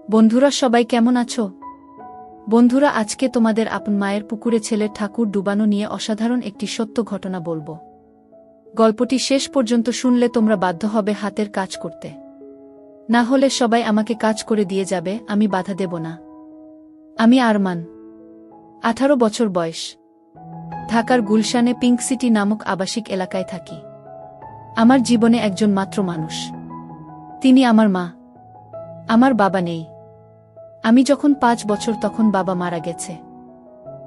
বন্ধুরা সবাই কেমন আছো? বন্ধুরা আজকে তোমাদের আপন মায়ের পুকুরে ছেলের ঠাকুর ডুবানো নিয়ে অসাধারণ একটি সত্য ঘটনা বলবো। গল্পটি শেষ পর্যন্ত শুনলে তোমরা বাধ্য হবে হাতের কাজ করতে। না হলে সবাই আমাকে কাজ করে দিয়ে যাবে, আমি বাধা দেব না। আমি আরমান, 18 বছর বয়স। ঢাকার গুলশানে পিঙ্ক সিটি নামক আবাসিক এলাকায় থাকি। আমার জীবনে একজন মাত্র মানুষ, তিনি আমার মা। আমার বাবা নেই। আমি যখন 5 বছর তখন বাবা মারা গেছে।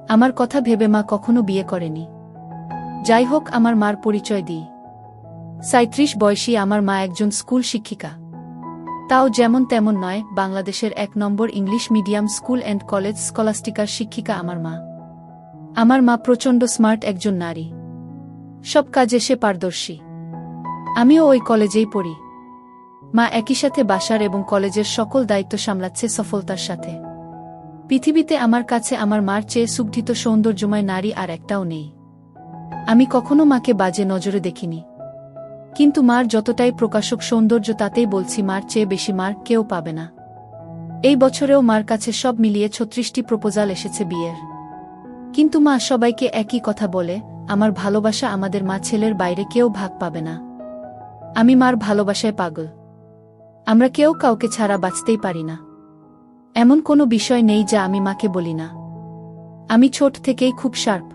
আমার কথা ভেবে মা কখনো বিয়ে করেনি। যাই হোক, আমার মার পরিচয় দিই। 37 বয়সী আমার মা একজন স্কুল শিক্ষিকা। তাও যেমন তেমন নয়, বাংলাদেশের 1 নম্বর English medium school and college স্কলাস্টিকার শিক্ষিকা আমার মা। আমার মা প্রচণ্ড স্মার্ট একজন নারী। সব কাজে সে পারদর্শী। আমিও ওই কলেজেই পড়ি। মা একই সাথে বাসার এবং কলেজের সকল দায়িত্ব সামলাচ্ছে সফলতার সাথে। পৃথিবীতে আমার কাছে আমার মার চেয়ে সুগঠিত সৌন্দর্যময় নারী আর একটাও নেই। আমি কখনো মাকে বাজে নজরে দেখিনি। কিন্তু মার যতটাই প্রকাশক সৌন্দর্য, তাতেই বলছি মার চেয়ে বেশি মার কেউ পাবে না। এই বছরেও মার কাছে সব মিলিয়ে 36টি প্রপোজাল এসেছে বিয়ের। কিন্তু মা সবাইকে একই কথা বলে, আমার ভালোবাসা আমাদের মা ছেলের বাইরে কেউ ভাগ পাবে না। আমি মার ভালোবাসায় পাগল। আমরা কেউ কাউকে ছাড়া বাঁচতেই পারি না। এমন কোনো বিষয় নেই যা আমি মাকে বলি না। আমি ছোট থেকেই খুব শার্প।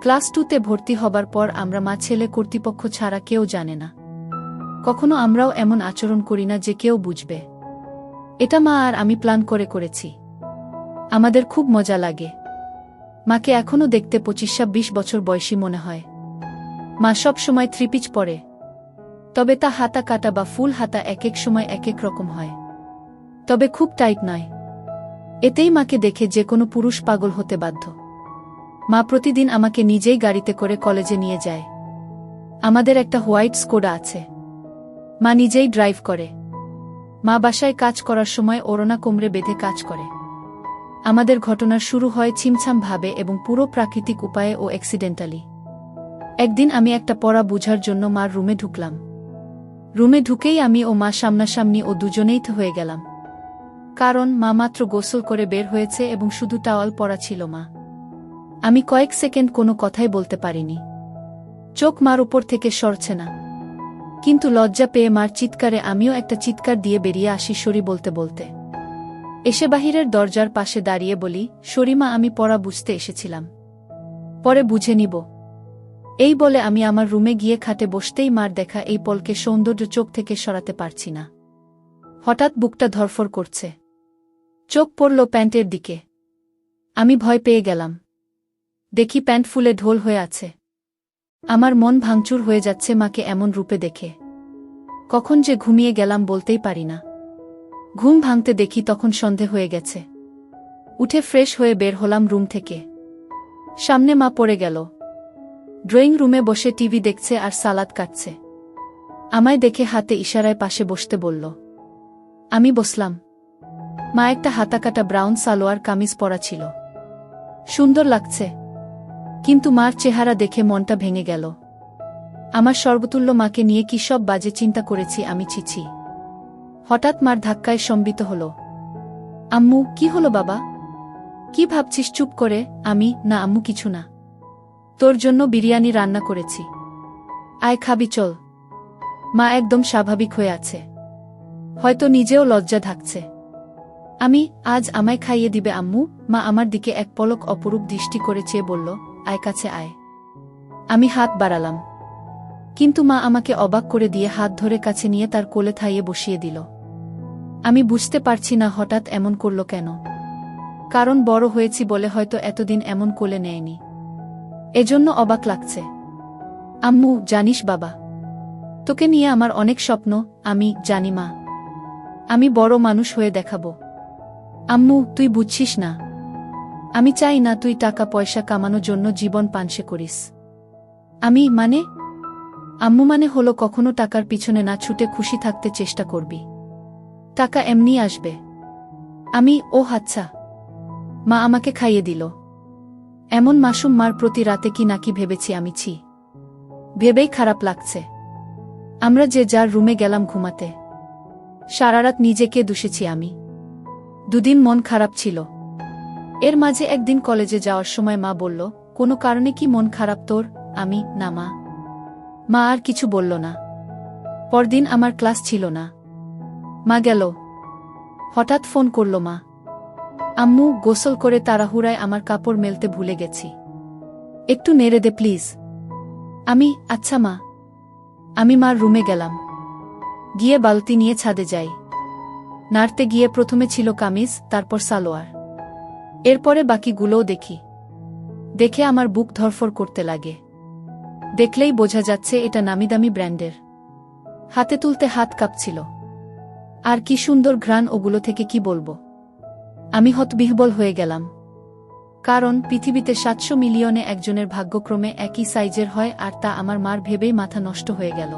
ক্লাস 2তে ভর্তি হবার পর আমরা মা ছেলে কর্তৃপক্ষ ছাড়া কেউ জানে না। কখনো আমরাও এমন আচরণ করি না যে কেউ বুঝবে। এটা মা আর আমি প্ল্যান করে করেছি। আমাদের খুব মজা লাগে। মাকে এখনো দেখতে 25-26 বছর বয়সী মনে হয়। মা সব সময় 3 পিচ পরে। তবে তা হাতা কাটা বা ফুল হাতা এক এক সময় এক এক রকম হয়। তবে খুব টাইট নয়। এতেই মাকে দেখে যে কোনো পুরুষ পাগল হতে বাধ্য। মা প্রতিদিন আমাকে নিজেই গাড়িতে করে কলেজে নিয়ে যায়। আমাদের একটা হোয়াইট স্কোডা আছে। মা নিজেই ড্রাইভ করে। মা বাসায় কাজ করার সময় ওড়না কোমরে বেঁধে কাজ করে। আমাদের ঘটনার শুরু হয় ছিমছাম ভাবে এবং পুরো প্রাকৃতিক উপায়ে ও অ্যাক্সিডেন্টালি। একদিন আমি একটা পড়া বুঝার জন্য মার রুমে ঢুকলাম। রুমে ঢুকেই আমি ও মা সামনাসামনি ও দুজনেই তো হয়ে গেলাম। কারণ মা মাত্র গোসল করে বের হয়েছে এবং শুধু টাওয়াল পরা ছিল মা। আমি কয়েক সেকেন্ড কোনো কথাই বলতে পারিনি। চোখ মার উপর থেকে সরছে না। কিন্তু লজ্জা পেয়ে মার চিৎকারে আমিও একটা চিৎকার দিয়ে বেরিয়ে আসি সরি বলতে বলতে। এসে বাহিরের দরজার পাশে দাঁড়িয়ে বলি, সরি মা, আমি পড়া বুঝতে এসেছিলাম। পরে বুঝে নিব। এই বলে আমি আমার রুমে গিয়ে খাটে বসতেই মার দেখা এই পলকে সৌন্দর্য চোখ থেকে সরাতে পারছি না। হঠাৎ বুকটা ধরফর করছে। চোখ পড়ল প্যান্টের দিকে। আমি ভয় পেয়ে গেলাম। দেখি প্যান্ট ফুলে ঢোল হয়ে আছে। আমার মন ভাঙচুর হয়ে যাচ্ছে মাকে এমন রূপে দেখে। কখন যে ঘুমিয়ে গেলাম বলতেই পারি না। ঘুম ভাঙতে দেখি তখন সন্ধে হয়ে গেছে। উঠে ফ্রেশ হয়ে বের হলাম রুম থেকে। সামনে মা পড়ে গেল। ড্রয়িং রুমে বসে টিভি দেখছে আর সালাদ কাটছে। আমায় দেখে হাতে ইশারায় পাশে বসতে বলল। আমি বসলাম। মা একটা হাতাকাটা ব্রাউন সালোয়ার কামিজ পরা ছিল। সুন্দর লাগছে। কিন্তু মার চেহারা দেখে মনটা ভেঙে গেল। আমার সর্বতুল্য মাকে নিয়ে কি সব বাজে চিন্তা করেছি আমি, ছিছি। হঠাৎ মার ধাক্কায় সম্বিত হল। আম্মু, কি হলো বাবা? কি ভাবছিস চুপ করে? আমি, না আম্মু কিছু না। তোর জন্য বিরিয়ানি রান্না করেছি। আয় খাবি চল। মা একদম স্বাভাবিক হয়ে আছে। হয়তো নিজেও লজ্জা ঢাকছে। আমি, আজ আমায় খাইয়ে দিবে আম্মু? মা আমার দিকে এক পলক অপরূপ দৃষ্টি করে চেয়ে বলল, আয় কাছে আয়। আমি হাত বাড়ালাম। কিন্তু মা আমাকে অবাক করে দিয়ে হাত ধরে কাছে নিয়ে তার কোলে থাইয়ে বসিয়ে দিল। আমি বুঝতে পারছি না হঠাৎ এমন করল কেন। কারণ বড় হয়েছি বলে হয়তো এতদিন এমন কোলে নেয়নি। এজন্য অবাক লাগছে। আম্মু, জানিস বাবা, তোকে নিয়ে আমার অনেক স্বপ্ন। আমি জানি মা, আমি বড় মানুষ হয়ে দেখাবো। আম্মু, তুই বুঝছিস না। আমি চাই না তুই টাকা পয়সা কামানোর জন্য জীবন পানসে করিস। আমি মানে? আম্মু মানে হলো কখনো টাকার পিছনে না ছুটে খুশি থাকতে চেষ্টা করবি। টাকা এমনি আসবে। আমি, ও আচ্ছা। মা আমাকে খাইয়ে দিল। এমন মাসুম মার প্রতি রাতে কি নাকি ভেবেছি আমি, ছি। ভেবেই খারাপ লাগছে। আমরা যে যার রুমে গেলাম ঘুমাতে। সারারাত নিজেকে দুষেছি আমি। দুদিন মন খারাপ ছিল। এর মাঝে একদিন কলেজে যাওয়ার সময় মা বলল, কোনো কারণে কি মন খারাপ তোর? আমি, না মা। মা আর কিছু বলল না। পরদিন আমার ক্লাস ছিল না। মা গেল। হঠাৎ ফোন করল মা। আম্মু, গোসল করে তাড়াহুড়ায় আমার কাপড় মেলতে ভুলে গেছি, একটু নেড়ে দে প্লিজ। আমি, আচ্ছা মা। আমি মার রুমে গেলাম। গিয়ে বালতি নিয়ে ছাদে যাই। নাড়তে গিয়ে প্রথমে ছিল কামিজ, তারপর সালোয়ার, এরপরে বাকিগুলোও দেখি। দেখে আমার বুক ধরফর করতে লাগে। দেখলেই বোঝা যাচ্ছে এটা নামিদামি ব্র্যান্ডের। হাতে তুলতে হাত কাঁপছিল। আর কি সুন্দর ঘ্রাণ ওগুলো থেকে, কি বলবো। আমি হতবিহ্বল হয়ে গেলাম। কারণ পৃথিবীতে ৭০০ মিলিয়নে একজনের ভাগ্যক্রমে একই সাইজের হয়, আর তা আমার মার ভেবেই মাথা নষ্ট হয়ে গেল।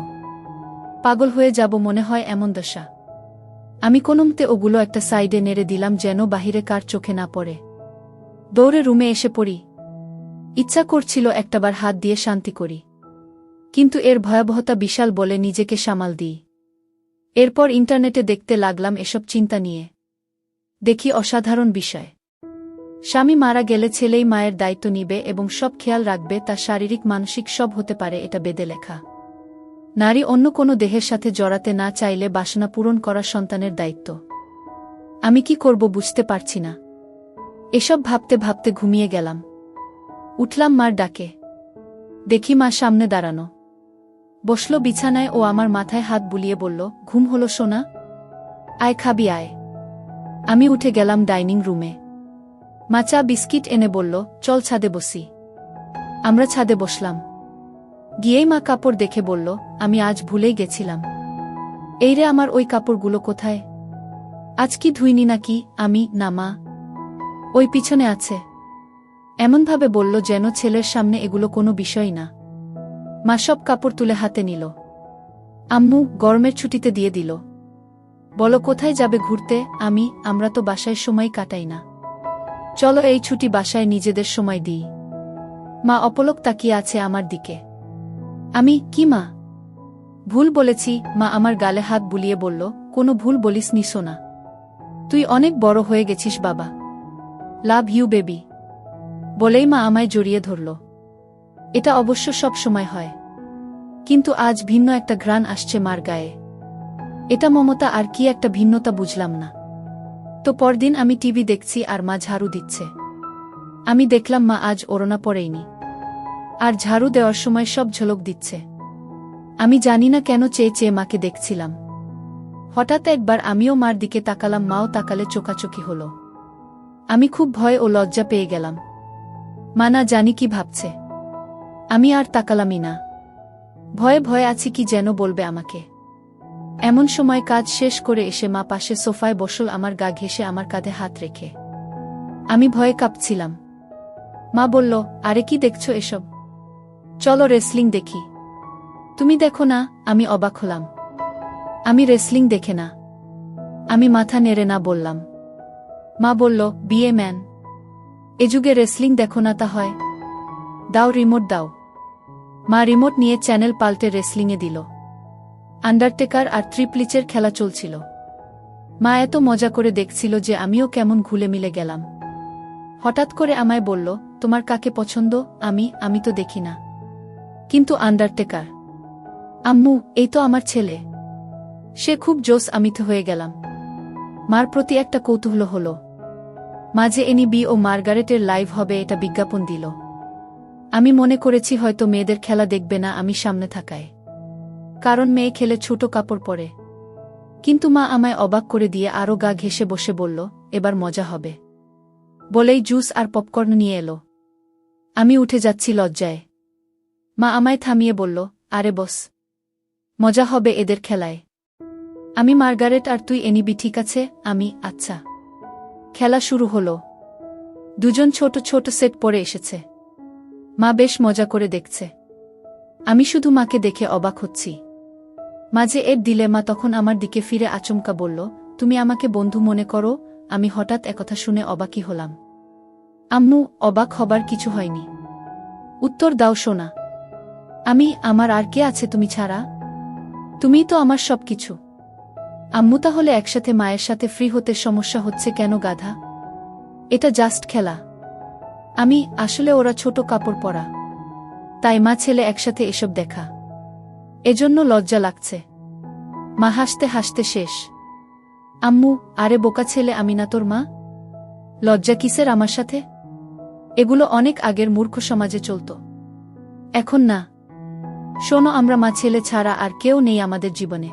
পাগল হয়ে যাব মনে হয়, এমন দশা। আমি কোনোমতে ওগুলো একটা সাইডে নেড়ে দিলাম যেন বাহিরে কার চোখে না পড়ে। দৌড়ে রুমে এসে পড়ি। ইচ্ছা করছিল একটাবার হাত দিয়ে শান্তি করি, কিন্তু এর ভয়াবহতা বিশাল বলে নিজেকে সামাল দিই। এরপর ইন্টারনেটে দেখতে লাগলাম এসব চিন্তা নিয়ে। দেখি অসাধারণ বিষয়। স্বামী মারা গেলে ছেলেই মায়ের দায়িত্ব নিবে এবং সব খেয়াল রাখবে, তা শারীরিক মানসিক সব হতে পারে, এটা বেদে লেখা। নারী অন্য কোনো দেহের সাথে জড়াতে না চাইলে বাসনা পূরণ করা সন্তানের দায়িত্ব। আমি কি করব বুঝতে পারছি না। এসব ভাবতে ভাবতে ঘুমিয়ে গেলাম। উঠলাম মার ডাকে। দেখি মা সামনে দাঁড়ানো। বসল বিছানায় ও আমার মাথায় হাত বুলিয়ে বলল, ঘুম হলো সোনা? আয় খাবি আয়। আমি উঠে গেলাম ডাইনিং রুমে। মা চা বিস্কিট এনে বলল, চল ছাদে বসি। আমরা ছাদে বসলাম। গিয়েই মা কাপড় দেখে বলল, আমি আজ ভুলেই গেছিলাম। এই রে, আমার ওই কাপড়গুলো কোথায়? আজ কি ধুইনি নাকি? আমি, না মা, ওই পিছনে আছে। এমনভাবে বলল যেন ছেলের সামনে এগুলো কোনো বিষয় না। মা সব কাপড় তুলে হাতে নিল। আম্মু, গরমের ছুটিতে দিয়ে দিল। বলো কোথায় যাবে ঘুরতে? আমি, আমরা তো বাসায় সময় কাটাই না, চলো এই ছুটি বাসায় নিজেদের সময় দিই। মা অপলক তাকিয়ে আছে আমার দিকে। আমি, কি মা? ভুল বলেছি। মা আমার গালে হাত বুলিয়ে বলল, কোনো ভুল বলিসনি সোনা, তুই অনেক বড় হয়ে গেছিস বাবা। Love you baby. বলেই মা আমায় জড়িয়ে ধরল। এটা অবশ্য সব সময় হয়, কিন্তু আজ ভিন্ন একটা ঘ্রাণ আসছে মার গায়ে। এটা মমতা আর কি একটা ভিন্নতা বুঝলাম না। তো পরদিন আমি টিভি দেখছি আর মা ঝাড়ু দিচ্ছে। আমি দেখলাম মা আজ ওড়না পরেইনি, আর ঝাড়ু দেওয়ার সময় সব ঝলক দিচ্ছে। আমি জানি না কেন চেয়ে চেয়ে মাকে দেখছিলাম। হঠাৎ একবার আমিও মার দিকে তাকালাম, মাও তাকালে, চোখাচোখি হল। আমি খুব ভয় ও লজ্জা পেয়ে গেলাম। মা না জানি কি ভাবছে। আমি আর তাকালামই না। ভয়ে ভয়ে আছি, কি যেন বলবে আমাকে। এমন সময় কাজ শেষ করে এসে মা পাশে সোফায় বসল, আমার গা ঘেঁষে আমার কাঁধে হাত রেখে। আমি ভয়ে কাঁপছিলাম। মা বলল, আরে কি দেখছো এসব? চলো রেসলিং দেখি। তুমি দেখো না? আমি অবাক হলাম। আমি রেসলিং দেখে না। আমি মাথা নেড়ে না বললাম। মা বলল, বিয়ে ম্যান, এ যুগে রেসলিং দেখো না তা হয়? দাও রিমোট দাও। মা রিমোট নিয়ে চ্যানেল পাল্টে রেসলিংয়ে দিল। আন্ডারটেকার আর ট্রিপলিচের খেলা চলছিল। মা এত মজা করে দেখছিল যে আমিও কেমন ঘুলে মিলে গেলাম। হঠাৎ করে আমায় বলল, তোমার কাকে পছন্দ? আমি তো দেখি না। কিন্তু আন্ডারটেকার। আম্মু, এই তো আমার ছেলে। সে খুব জোস। আমি তো হয়ে গেলাম। মার প্রতি একটা কৌতূহল হলো। মাঝে এনবি ও মার্গারেটের লাইভ হবে এটা বিজ্ঞাপন দিল। আমি মনে করেছি হয়তো মেয়েদের খেলা দেখবে না আমি সামনে থাকায়, কারণ মেয়ে খেলে ছোট কাপড় পরে। কিন্তু মা আমায় অবাক করে দিয়ে আরও গা ঘেঁষে বসে বলল, এবার মজা হবে। বলেই জুস আর পপকর্ন নিয়ে এলো। আমি উঠে যাচ্ছি লজ্জায়। মা আমায় থামিয়ে বলল, আরে বস, মজা হবে এদের খেলায়। আমি, মার্গারেট আর তুই এনিবি, ঠিক আছে? আমি, আচ্ছা। খেলা শুরু হলো। দুজন ছোট ছোট সেট পরে এসেছে। মা বেশ মজা করে দেখছে। আমি শুধু মাকে দেখে অবাক হচ্ছি। মাঝে এর দিলে মা তখন আমার দিকে ফিরে আচমকা বলল, তুমি আমাকে বন্ধু মনে করো? আমি হঠাৎ একথা শুনে অবাকই হলাম। আম্মু, অবাক হবার কিছু হয়নি। উত্তর দাও সোনা। আমি, আমার আর কে আছে তুমি ছাড়া? তুমিই তো আমার সবকিছু। আম্মু তাহলে একসাথে মায়ের সাথে ফ্রি হতে সমস্যা হচ্ছে কেন গাধা? এটা জাস্ট খেলা। আসলে ওরা ছোট কাপড় পরা, তাই মা ছেলে একসাথে এসব দেখা, এজন্য লজ্জা লাগছে। মা হাসতে হাসতে শেষ। আম্মু, আরে বোকা ছেলে, আমি না তোর মা? লজ্জা কিসের আমার সাথে? এগুলো অনেক আগের মূর্খ সমাজে চলত, এখন না। শোনো, আমরা মা ছেলে ছাড়া আর কেউ নেই আমাদের জীবনে।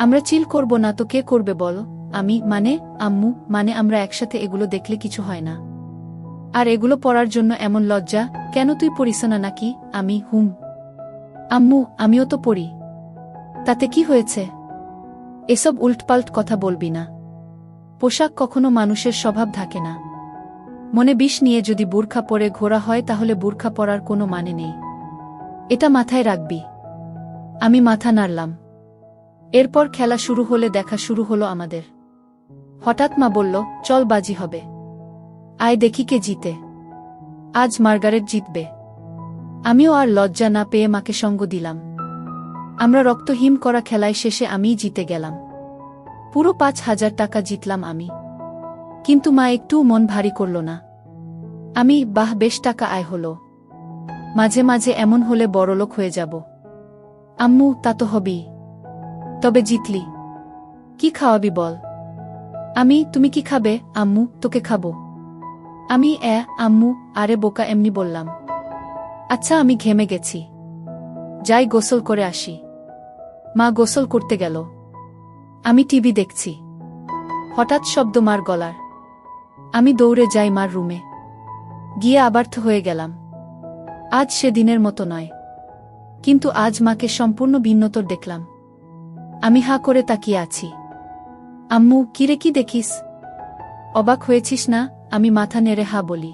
আমরা চিল করব না তো কে করবে বলো? আম্মু, আমরা একসাথে এগুলো দেখলে কিছু হয় না। আর এগুলো পড়ার জন্য এমন লজ্জা কেন? তুই পড়িস না নাকি? আম্মু, আমিও তো পড়ি, তাতে কি হয়েছে? এসব উল্টপাল্ট কথা বলবি না। পোশাক কখনো মানুষের স্বভাব থাকে না। মনে বিষ নিয়ে যদি বুরখা পরে ঘোরা হয় তাহলে বুরখা পরার কোনো মানে নেই, এটা মাথায় রাখবি। আমি মাথা নাড়লাম। এরপর খেলা শুরু হলে দেখা শুরু হলো আমাদের। হঠাৎ মা বলল, চল বাজি হবে, আয় দেখি কে জিতে। আজ মার্গারেট জিতবে। আমিও আর লজ্জা না পেয়ে মাকে সঙ্গ দিলাম। আমরা রক্তহীন করা খেলায় শেষে আমিই জিতে গেলাম। পুরো 5,000 টাকা জিতলাম আমি। কিন্তু মা একটুও মন ভারী করল না। বাহ, বেশ টাকা আয় হলো। মাঝে মাঝে এমন হলে বড়লোক হয়ে যাব। আম্মু, তা তো হবেই। তবে জিতলি, কি খাওয়াবি বল? তুমি কি খাবে? আম্মু, তোকে খাবো। আম্মু, আরে বোকা, এমনি বললাম। আচ্ছা, আমি ঘেমে গেছি, যাই গোসল করে আসি। মা গোসল করতে গেল। আমি টিভি দেখছি। হঠাৎ শব্দ মার গলার। আমি দৌড়ে যাই মার রুমে। গিয়ে আবার্থ হয়ে গেলাম। আজ সে দিনের মতো নয়, কিন্তু আজ মাকে সম্পূর্ণ ভিন্নতর দেখলাম। আমি হাঁ করে তাকিয়ে আছি। আম্মু, কিরে, কি দেখিস? অবাক হয়েছিস না? আমি মাথা নেড়ে হা বলি।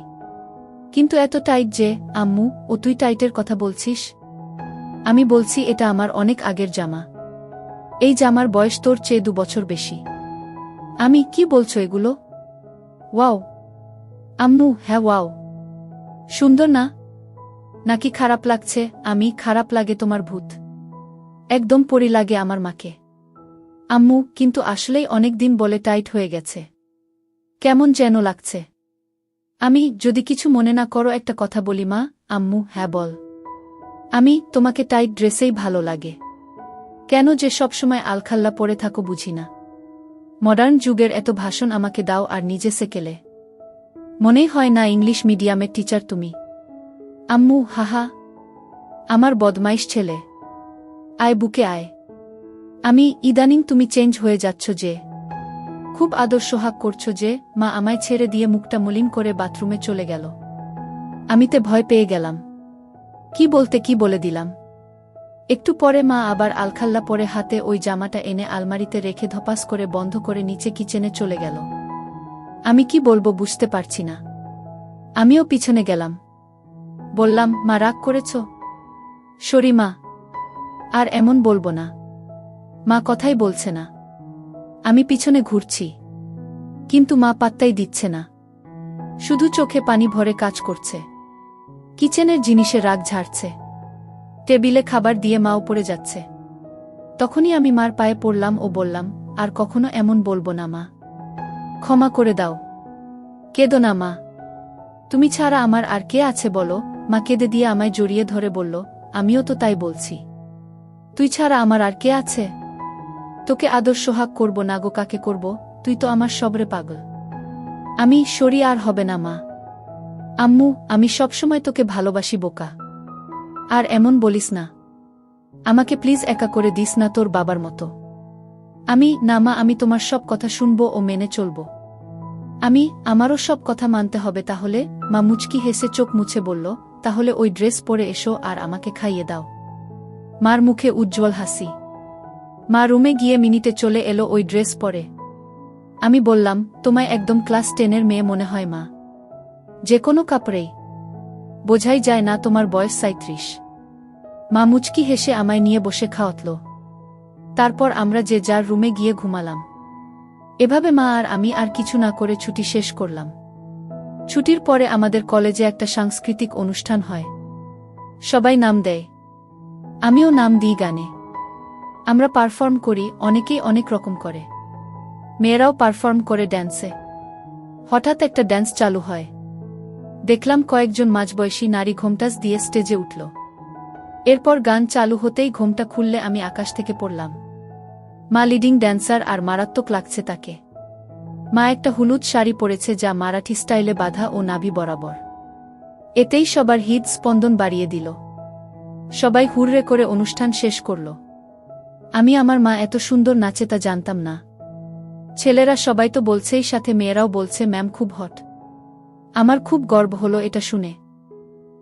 কিন্তু এত টাইট যে? আম্মু, ও তুই টাইটের কথা বলছিস? আমি বলছি, এটা আমার অনেক আগের জামা। এই জামার বয়স তোর চেয়ে 2 বছর বেশি। কি বলছো এগুলো? ওয়াও আম্মু, হ্যাঁ ওয়াও। সুন্দর না? নাকি খারাপ লাগছে? খারাপ লাগে তোমার ভূত। একদম পরি লাগে আমার মাকে। আম্মু, কিন্তু আসলেই অনেক দিন বলে টাইট হয়ে গেছে, কেমন যেন লাগছে। যদি কিছু মনে না করো একটা কথা বলি মা? আম্মু, হ্যাঁ বল। তোমাকে টাইট ড্রেসেই ভালো লাগে। কেন যে সবসময় আলখাল্লা পরে থাকো বুঝি না। মডার্ন যুগের এত ভাষণ আমাকে দাও আর নিজে সেকেলে। মনেই হয় না ইংলিশ মিডিয়ামের টিচার তুমি। আম্মু, হাহা, আমার বদমাইশ ছেলে। আয় বুকে আয়। ইদানিং তুমি চেঞ্জ হয়ে যাচ্ছ যে, খুব আদর সোহাগ করছো যে। মা আমায় ছেড়ে দিয়ে মুখটা মলিন করে বাথরুমে চলে গেল। আমিতে ভয় পেয়ে গেলাম। কি বলতে কি বলে দিলাম। একটু পরে মা আবার আলখাল্লা পরে হাতে ওই জামাটা এনে আলমারিতে রেখে ধপাস করে বন্ধ করে নিচে কিচেনে চলে গেল। আমি কি বলবো বুঝতে পারছি না। আমিও পিছনে গেলাম। বললাম, মা রাগ করেছ? সরি মা, আর এমন বলবো না। মা কথাই বলছে না। আমি পিছনে ঘুরছি, কিন্তু মা পাত্তাই দিচ্ছে না, শুধু চোখে পানি ভরে কাজ করছে। কিচেনের জিনিসে রাগ ঝাড়ছে। টেবিলে খাবার দিয়ে মা উপরে যাচ্ছে। তখনই আমি মার পায়ে পড়লাম ও বললাম, আর কখনো এমন বলবো না মা, ক্ষমা করে দাও। কেঁদো না মা, তুমি ছাড়া আমার আর কে আছে বলো? মা কেঁদে দিয়ে আমায় জড়িয়ে ধরে বলল, আমিও তো তাই বলছি। তুই ছাড়া আমার আর কে আছে? তোকে আদর সোহাগ করব না গো কাকে করব? তুই তো আমার সবরে পাগল। সরি, আর হবে না মা। আম্মু, আমি সবসময় তোকে ভালোবাসি বোকা। আর এমন বলিস না। আমাকে প্লিজ একা করে দিস না তোর বাবার মতো। না মা, আমি তোমার সব কথা শুনবো ও মেনে চলব। আমারও সব কথা মানতে হবে তাহলে? মা মুচকি হেসে চোখ মুছে বলল, তাহলে ওই ড্রেস পরে এসো আর আমাকে খাইয়ে দাও। মার মুখে উজ্জ্বল হাসি। মা রুমে গিয়ে মিনিটে চলে এলো ওই ড্রেস পরে। আমি বললাম, তোমায় একদম ক্লাস 10-এর মেয়ে মনে হয় মা, যে কোনো কাপড়েই বোঝাই যায় না তোমার বয়স 37। মা মুচকি হেসে আমায় নিয়ে বসে খাওয়াতল। তারপর আমরা যে যার রুমে গিয়ে ঘুমালাম। এভাবে মা আর আমি আর কিছু না করে ছুটি শেষ করলাম। ছুটির পরে আমাদের কলেজে একটা সাংস্কৃতিক অনুষ্ঠান হয়। সবাই নাম দেয়, আমিও নাম দিই গানে। আমরা পারফর্ম করি, অনেকেই অনেক রকম করে। মেয়েরাও পারফর্ম করে ড্যান্সে। হঠাৎ একটা ড্যান্স চালু হয়। দেখলাম কয়েকজন মাঝবয়সী নারী ঘোমটাস দিয়ে স্টেজে উঠল। এরপর গান চালু হতেই ঘোমটা খুললে আমি আকাশ থেকে পড়লাম। মা লিডিং ড্যান্সার আর মারাত্মক লাগছে তাকে। মা একটা হলুদ শাড়ি পরেছে যা মারাঠি স্টাইলে বাঁধা ও নাভি বরাবর। এতেই সবার হৃদ স্পন্দন বাড়িয়ে দিল। সবাই হুররে করে অনুষ্ঠান শেষ করল। আমি আমার মা এত সুন্দর নাচে তা জানতাম না। ছেলেরা সবাই তো বলছেই, সাথে মেয়েরাও বলছে ম্যাম খুব হট। আমার খুব গর্ব হলো এটা শুনে।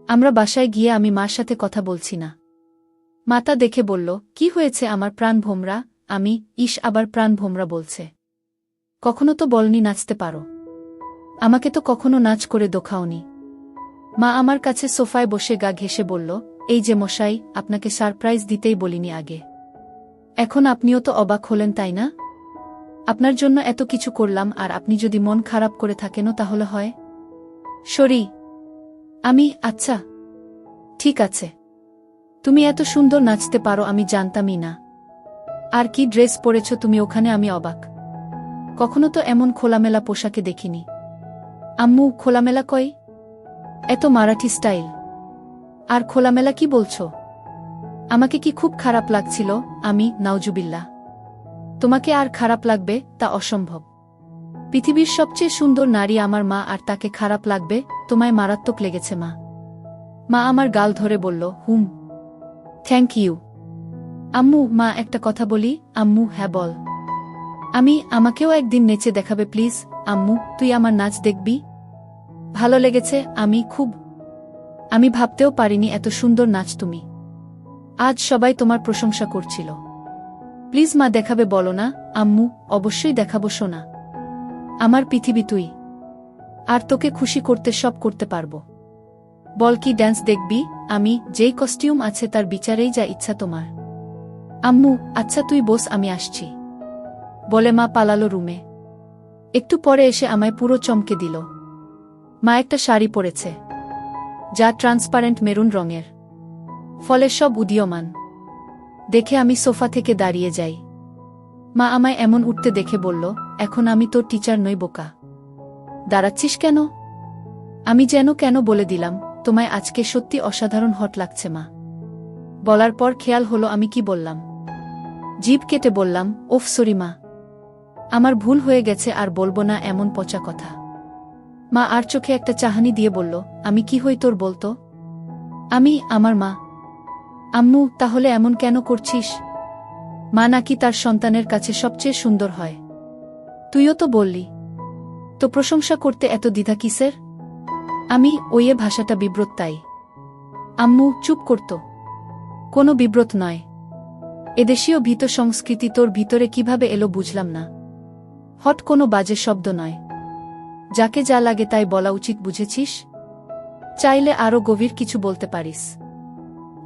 আমরা বাসায় গিয়ে আমি মার সাথে কথা বলছি না। মাতা দেখে বলল, কি হয়েছে আমার প্রাণ ভোমরা? আমি, ইস, আবার প্রাণ ভোমরা বলছে। কখনো তো বলনি নাচতে পারো। আমাকে তো কখনো নাচ করে দেখাওনি। মা আমার কাছে সোফায় বসে গা ঘেঁষে বলল, এই যে মশাই, আপনাকে সারপ্রাইজ দিতেই বলিনি আগে। এখন আপনিও তো অবাক হলেন, তাই না? আপনার জন্য এত কিছু করলাম, আর আপনি যদি মন খারাপ করে থাকেনও তাহলে হয়? সরি। আমি, আচ্ছা ঠিক আছে। তুমি এত সুন্দর নাচতে পারো আমি জানতামই না। আর কি ড্রেস পরেছ তুমি ওখানে, আমি অবাক। কখনো তো এমন খোলামেলা পোশাকে দেখিনি। আম্মু, খোলামেলা কই? এত মারাঠি স্টাইল। আর খোলামেলা কি বলছো? আমাকে কি খুব খারাপ লাগছিল? আমি, নাউজুবিল্লাহ। তোমাকে আর খারাপ লাগবে তা অসম্ভব। পৃথিবীর সবচেয়ে সুন্দর নারী আমার মা, আর তাকে খারাপ লাগবে? তোমায় মারাত্মক লেগেছে মা। মা আমার গাল ধরে বলল, হুম, থ্যাংক ইউ। আম্মু, মা একটা কথা বলি? আম্মু, হ্যাঁ বল। আমাকেও একদিন নেচে দেখাবে প্লিজ? আম্মু, তুই আমার নাচ দেখবি? ভালো লেগেছে, আমি ভাবতেও পারিনি এত সুন্দর নাচ তুমি। আজ সবাই তোমার প্রশংসা করছিল। প্লিজ মা, দেখাবে বলো না? আম্মু, অবশ্যই দেখাবো সোনা। আমার পৃথিবী তুই। আর তোকে খুশি করতে সব করতে পারবো। বল কি ড্যান্স দেখবি? আমি, যেই কস্টিউম আছে তার বিচারেই যা ইচ্ছা তোমার। আম্মু, আচ্ছা তুই বস, আমি আসছি। বলে মা পালালো রুমে। একটু পরে এসে আমায় পুরো চমকে দিল। মা একটা শাড়ি পরেছে, যা ট্রান্সপারেন্ট মেরুন রঙের, ফলে সব উদীয়মান। দেখে আমি সোফা থেকে দাঁড়িয়ে যাই। মা আমায় এমন উঠতে দেখে বলল, এখন আমি তোর টিচার নই বোকা। দাঁড়াচ্ছিস কেন? আমি যেন কেন বলে দিলাম, তোমায় আজকে সত্যি অসাধারণ হট লাগছে মা। বলার পর খেয়াল হলো আমি কি বললাম। জিভ কেটে বললাম, ওফ সরি মা, আমার ভুল হয়ে গেছে, আর বলবো না এমন পচা কথা। মা আর চোখে একটা চাহানি দিয়ে বলল, আমি কি হই তোর বলতো? আমি, আমার মা। আম্মু, তাহলে এমন কেন করছিস? মা নাকি তার সন্তানের কাছে সবচেয়ে সুন্দর হয়। তুইও তো বললি। তো প্রশংসা করতে এত দ্বিধা কিসের? আমি, ওইয়ে ভাষাটা বিব্রত তাই। আম্মু, চুপ করত। কোনো বিব্রত নয়। এদেশীয় ভীত সংস্কৃতি তোর ভিতরে কিভাবে এলো বুঝলাম না। হট কোনো বাজে শব্দ নয়। যাকে যা লাগে তাই বলা উচিত, বুঝেছিস? চাইলে আরও গভীর কিছু বলতে পারিস।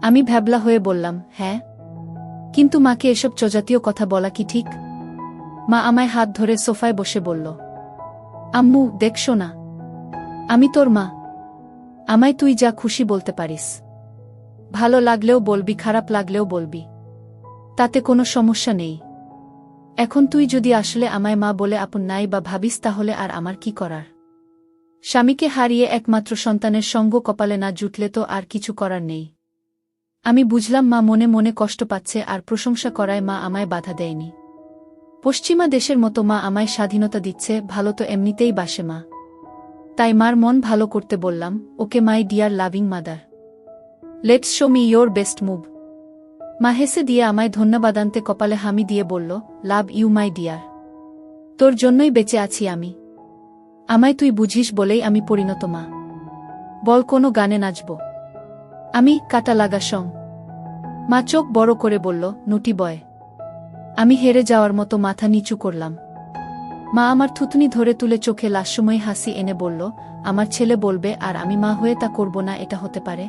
আমি ভ্যাবলা হয়ে বললাম, হ্যাঁ, কিন্তু মাকে এসব চজাতীয় কথা বলা কি ঠিক? মা আমায় হাত ধরে সোফায় বসে বলল, আম্মু দেখছো না, আমি তোর মা। আমায় তুই যা খুশি বলতে পারিস। ভালো লাগলেও বলবি, খারাপ লাগলেও বলবি, তাতে কোনো সমস্যা নেই। এখন তুই যদি আসলে আমায় মা বলে আপন নাই বা ভাবিস, তাহলে আর আমার কি করার? স্বামীকে হারিয়ে একমাত্র সন্তানের সঙ্গ কপালে না জুটলে তো আর কিছু করার নেই। আমি বুঝলাম মা মনে মনে কষ্ট পাচ্ছে, আর প্রশংসা করায় মা আমায় বাধা দেয়নি। পশ্চিমা দেশের মতো মা আমায় স্বাধীনতা দিচ্ছে, ভালো তো এমনিতেই বাসে মা। তাই মার মন ভালো করতে বললাম, okay my dear loving mother, let's show me your best move. মা হেসে দিয়ে আমায় ধন্যবাদান্তে কপালে হামি দিয়ে বলল, লাভ ইউ মাই ডিয়ার। তোর জন্যই বেঁচে আছি আমি। আমায় তুই বুঝিস বলেই আমি পরিণত মা। বল কোনো গানে নাচব? আমি, কাটা লাগা সং। মা চোখ বড় করে বলল, নুটি বয়। আমি হেরে যাওয়ার মতো মাথা নিচু করলাম। মা আমার থুতনি ধরে তুলে চোখে লাস্যময়ী হাসি এনে বলল, আমার ছেলে বলবে আর আমি মা হয়ে তা করব না, এটা হতে পারে?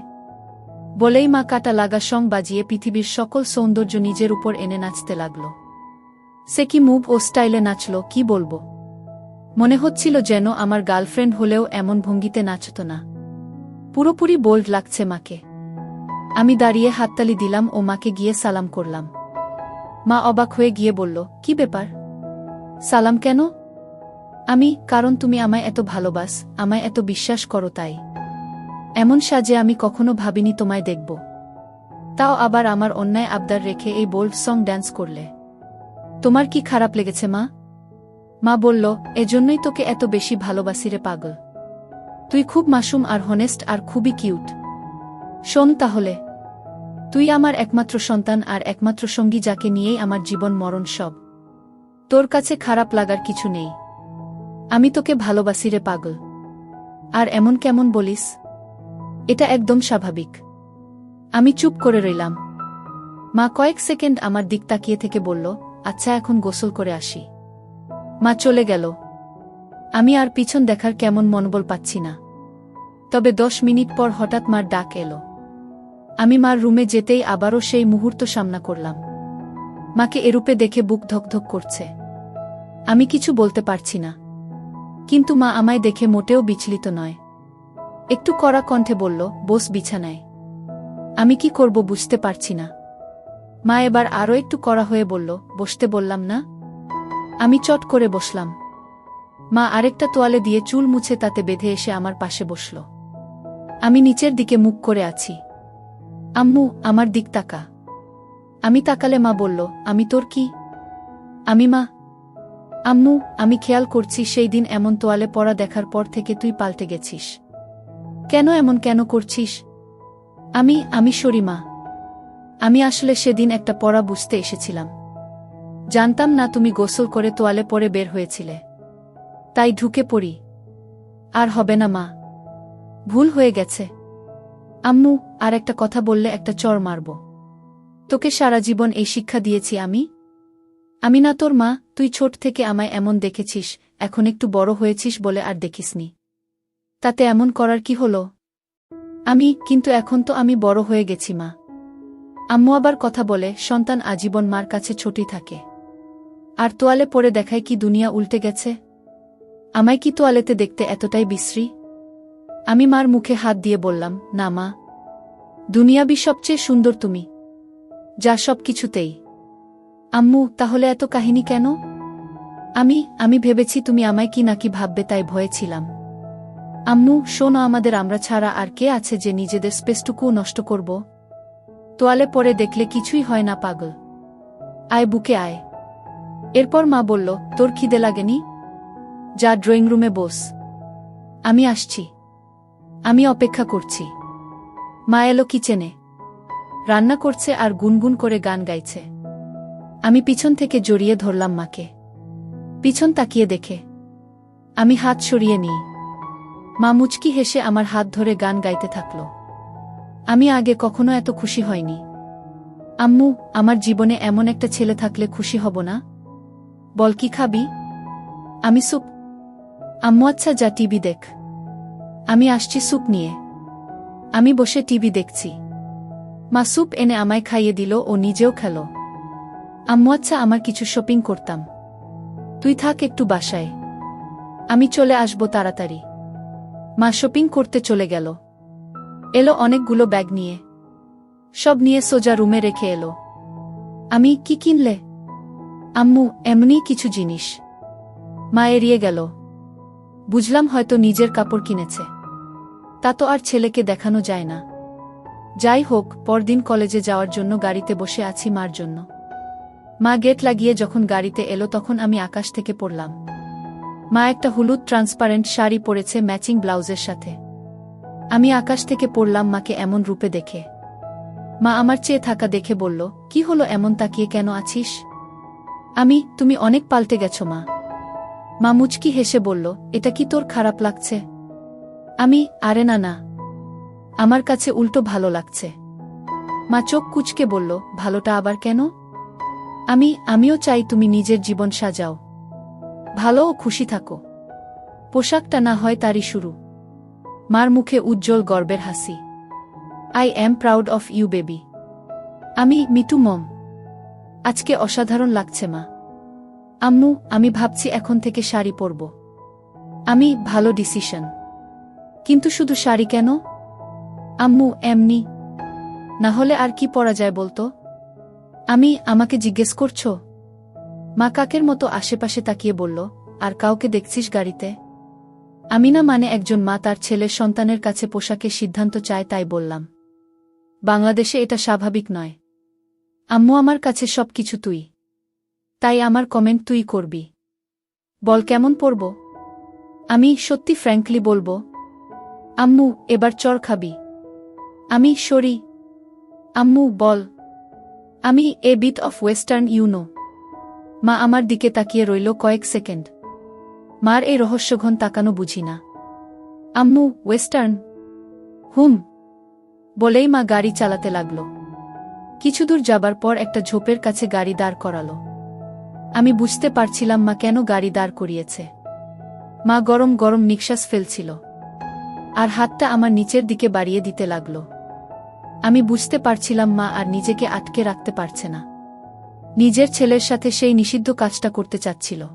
বলেই মা কাটা লাগা সং বাজিয়ে পৃথিবীর সকল সৌন্দর্য নিজের উপর এনে নাচতে লাগল। সে কি মুভ ও স্টাইলে নাচল, কি বলবো। মনে হচ্ছিল যেন আমার গার্লফ্রেন্ড হলেও এমন ভঙ্গিতে নাচত না। পুরোপুরি বোল্ড লাগছে মাকে। আমি দাঁড়িয়ে হাততালি দিলাম ও মাকে গিয়ে সালাম করলাম। মা অবাক হয়ে গিয়ে বলল, কি ব্যাপার? সালাম কেন? কারণ তুমি আমায় এত ভালোবাস, আমায় এত বিশ্বাস করো তাই। এমন সাজে আমি কখনো ভাবিনি তোমায় দেখব। তাও আবার আমার অন্যায় আবদার রেখে এই বোল্ড সং ড্যান্স করলে। তোমার কি খারাপ লেগেছে মা? মা বলল, এজন্যই তোকে এত বেশি ভালোবাসি রে পাগল। তুই খুব মাসুম আর হনেস্ট আর খুবই কিউট। শোন তাহলে, তুই আমার একমাত্র সন্তান আর একমাত্র সঙ্গী, যাকে নিয়েই আমার জীবন মরণ সব। তোর কাছে খারাপ লাগার কিছু নেই। আমি তোকে ভালোবাসি রে পাগল। আর এমন কেমন বলিস? এটা একদম স্বাভাবিক। আমি চুপ করে রইলাম। মা কয়েক সেকেন্ড আমার দিক তাকিয়ে থেকে বলল, আচ্ছা এখন গোসল করে আসি। মা চলে গেল। আমি আর পিছন দেখার কেমন মনোবল পাচ্ছি না। তবে 10 মিনিট পর হঠাৎ মার ডাক এলো। আমি মার রুমে যেতেই আবারও সেই মুহূর্ত সামনা করলাম। মাকে এরূপে দেখে বুক ধকধক করছে। আমি কিছু বলতে পারছি না। কিন্তু মা আমায় দেখে মোটেও বিচলিত নয়। একটু কড়া কণ্ঠে বলল, বস বিছানায়। আমি কি করব বুঝতে পারছি না। মা এবার আরও একটু কড়া হয়ে বলল, বসতে বললাম না? আমি চট করে বসলাম। মা আরেকটা তোয়ালে দিয়ে চুল মুছে তাতে বেঁধে এসে আমার পাশে বসল। আমি নিচের দিকে মুখ করে আছি। আম্মু, আমার দিক তাকা। আমি তাকালে মা বলল, আমি তোর কি? মা। আম্মু, আমি খেয়াল করছি সেই দিন এমন তোয়ালে পরা দেখার পর থেকে তুই পাল্টে গেছিস। কেন এমন কেন করছিস? আমি সরি মা। আমি আসলে সেদিন একটা পড়া বুঝতে এসেছিলাম। জানতাম না তুমি গোসল করে তোয়ালে পরে বের হয়েছিলে। তাই ঢুকে পড়ি। আর হবে না মা। ভুল হয়ে গেছে। আম্মু, আর একটা কথা বললে একটা চড় মারব। তোকে সারা জীবন এই শিক্ষা দিয়েছি আমি না তোর মা? তুই ছোট থেকে আমায় এমন দেখেছিস, এখন একটু বড় হয়েছিস বলে আর দেখিসনি। তাতে এমন করার কি হলো? কিন্তু এখন তো আমি বড় হয়ে গেছি মা। আম্মু আবার কথা বলে, সন্তান আজীবন মার কাছে ছোটই থাকে। আর তোয়ালে পরে দেখায় কি দুনিয়া উল্টে গেছে? আমায় কি তোয়ালেতে দেখতে এতটাই বিশ্রী? আমি মার মুখে হাত দিয়ে বললাম, না মা। দুনিয়াবি সবচেয়ে সুন্দর তুমি, যা সব কিছুতেই। আম্মু, তাহলে এত কাহিনী কেন? আমি ভেবেছি তুমি আমায় কি নাকি ভাববে, তাই ভয়ে ছিলাম। আম্মু শোনো, আমরা ছাড়া আর কে আছে যে নিজেদের স্পেসটুকুও নষ্ট করব? তোয়ালে পরে দেখলে কিছুই হয় না পাগল। আয় বুকে আয়। এরপর মা বলল, তোর খিদে লাগেনি? যা ড্রয়িং রুমে বস। আমি আসছি। আমি অপেক্ষা করছি। মা এলো কিচেনে। রান্না করছে আর গুনগুন করে গান গাইছে। আমি পিছন থেকে জড়িয়ে ধরলাম মাকে। পিছন তাকিয়ে দেখে আমি হাত সরিয়ে নিই। মা মুচকি হেসে আমার হাত ধরে গান গাইতে থাকল। আমি আগে কখনো এত খুশি হয়নি। আম্মু, আমার জীবনে এমন একটা ছেলে থাকলে খুশি হব না? বল কি খাবি? আমি স্যুপ। আম্মু আচ্ছা যা টিভি দেখ। আমি আসছি স্যুপ নিয়ে। আমি বসে টিভি দেখছি। মা স্যুপ এনে আমায় খাইয়ে দিল ও নিজেও খেল। আম্মু আচ্ছা আমার কিছু শপিং করতাম। তুই থাক একটু বাসায়। আমি চলে আসব তাড়াতাড়ি। মা শপিং করতে চলে গেল। এলো অনেকগুলো ব্যাগ নিয়ে। সব নিয়ে সোজা রুমে রেখে এলো। আমি কি কিনলে? আম্মু এমনি কিছু জিনিস। মা এড়িয়ে গেল। বুঝলাম হয়তো নিজের কাপড় কিনেছে। তা তো আর ছেলেকে দেখানো যায় না। যাই হোক, পরদিন কলেজে যাওয়ার জন্য গাড়িতে বসে আছি মার জন্য। মা গেট লাগিয়ে যখন গাড়িতে এলো তখন আমি আকাশ থেকে পড়লাম। মা একটা হলুদ ট্রান্সপারেন্ট শাড়ি পরেছে ম্যাচিং ব্লাউজের সাথে। আমি আকাশ থেকে পড়লাম মাকে এমন রূপে দেখে। মা আমার চেয়ে থাকা দেখে বলল, কি হলো এমন তাকিয়ে কেন আছিস? তুমি অনেক পাল্টে গেছো মা। মা মুচকি হেসে বলল, এটা কি তোর খারাপ লাগছে? আরে না না, আমার কাছে উল্টো ভালো লাগছে। মা চোখ কুঁচকে বলল, ভালোটা আবার কেন? আমিও চাই তুমি নিজের জীবন সাজাও, ভালো ও খুশি থাকো। পোশাকটা না হয় তারই শুরু। মার মুখে উজ্জ্বল গর্বের হাসি। I am proud of you baby. Me too mom. আজকে অসাধারণ লাগছে মা। আম্মু, আমি ভাবছি এখন থেকে শাড়ি পরব। ভালো ডিসিশন। কিন্তু শুধু শাড়ি কেন? আম্মু এমনি না হলে আর কি পরা যায় বলতো? আমাকে জিজ্ঞেস করছ? মা কাকের মতো আশেপাশে তাকিয়ে বলল, আর কাউকে দেখছিস গাড়িতে? আমি না মানে একজন মা তার ছেলের সন্তানের কাছে পোশাকের সিদ্ধান্ত চায় তাই বললাম। বাংলাদেশে এটা স্বাভাবিক নয়। আম্মু আমার কাছে সবকিছু তুই। তাই আমার কমেন্ট তুই করবি। বল কেমন পড়ব? আমি সত্যি ফ্র্যাঙ্কলি বলবো। আম্মু এবার চর খাবি? আমি সরি। আম্মু বল। আমি a bit of western you know. মা আমার দিকে তাকিয়ে রইল কয়েক সেকেন্ড। মার এই রহস্যঘন তাকানো বুঝি না। আম্মু ওয়েস্টার্ন? হুম বলেই মা গাড়ি চালাতে লাগল। কিছুদূর যাবার পর একটা ঝোপের কাছে গাড়ি দাঁড় করালো। আমি বুঝতে পারছিলাম মা কেন গাড়ি দাঁড় করিয়েছে। মা গরম গরম নিঃশ্বাস ফেলছিল আর হাতটা আমার নিচের দিকে বাড়িয়ে দিতে লাগল। আমি বুঝতে পারছিলাম মা আর নিজেকে আটকে রাখতে পারছে না। নিজের ছেলের সাথে সেই নিষিদ্ধ কাজটা করতে চাচ্ছিল।